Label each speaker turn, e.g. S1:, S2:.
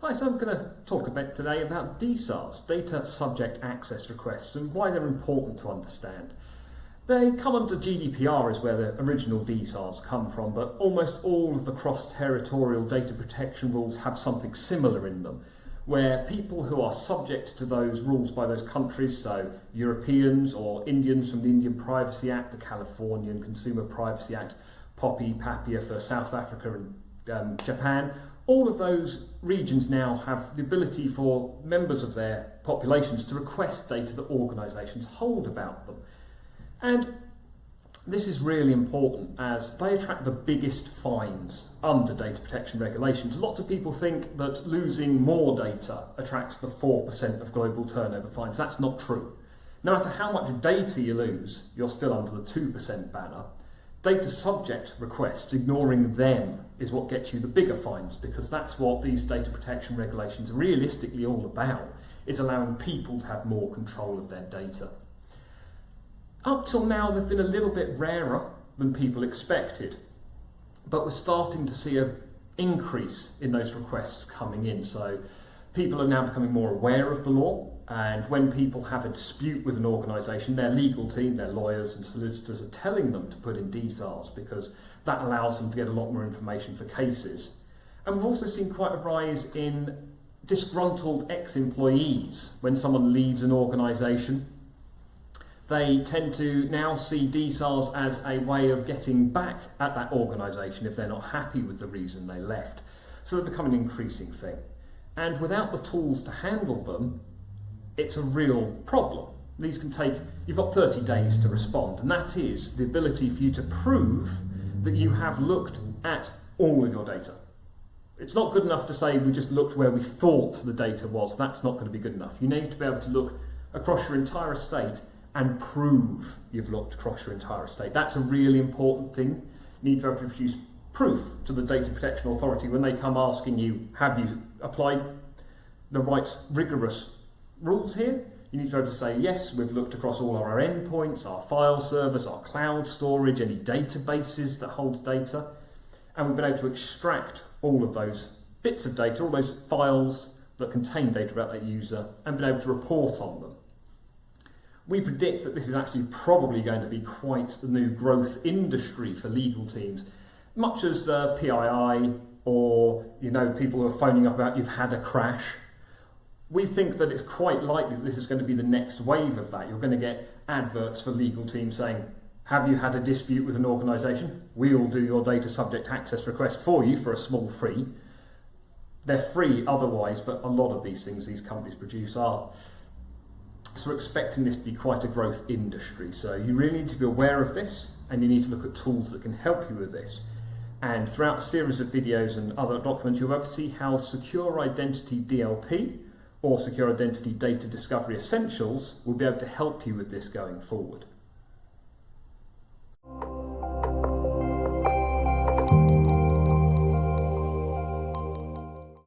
S1: Hi, so I'm going to talk a bit today about DSARs, Data Subject Access Requests, and why they're important to understand. They come under GDPR is where the original DSARs come from, but almost all of the cross-territorial data protection rules have something similar in them, where people who are subject to those rules by those countries, so Europeans or Indians from the Indian Privacy Act, the Californian Consumer Privacy Act, PAPIA for South Africa and Japan, all of those regions now have the ability for members of their populations to request data that organisations hold about them. And this is really important as they attract the biggest fines under data protection regulations. Lots of people think that losing more data attracts the 4% of global turnover fines. That's not true. No matter how much data you lose, you're still under the 2% banner. Data subject requests, ignoring them, is what gets you the bigger fines, because that's what these data protection regulations are realistically all about, is allowing people to have more control of their data. Up till now, they've been a little bit rarer than people expected, but we're starting to see an increase in those requests coming in. So people are now becoming more aware of the law, and when people have a dispute with an organisation, their legal team, their lawyers and solicitors are telling them to put in DSARs because that allows them to get a lot more information for cases. And we've also seen quite a rise in disgruntled ex-employees. When someone leaves an organisation, they tend to now see DSARs as a way of getting back at that organisation if they're not happy with the reason they left. So they've become an increasing thing. And without the tools to handle them, it's a real problem. These can take, you've got 30 days to respond, and that is the ability for you to prove that you have looked at all of your data. It's not good enough to say we just looked where we thought the data was. That's not going to be good enough. You need to be able to look across your entire estate and prove you've looked across your entire estate. That's a really important thing. You need to be able to produce proof to the Data Protection Authority when they come asking you, have you applied the right rigorous rules here? You need to be able to say, yes, we've looked across all our endpoints, our file servers, our cloud storage, any databases that hold data, and we've been able to extract all of those bits of data, all those files that contain data about that user, and been able to report on them. We predict that this is actually probably going to be quite the new growth industry for legal teams, much as the PII or people who are phoning up about you've had a crash. We think that it's quite likely that this is going to be the next wave of that. You're going to get adverts for legal teams saying, have you had a dispute with an organisation? We'll do your data subject access request for you for a small fee. They're free otherwise, but a lot of these things these companies produce are. So we're expecting this to be quite a growth industry. So you really need to be aware of this, and you need to look at tools that can help you with this. And throughout a series of videos and other documents, you'll be able to see how Secure Identity DLP or Secure Identity Data Discovery Essentials will be able to help you with this going forward.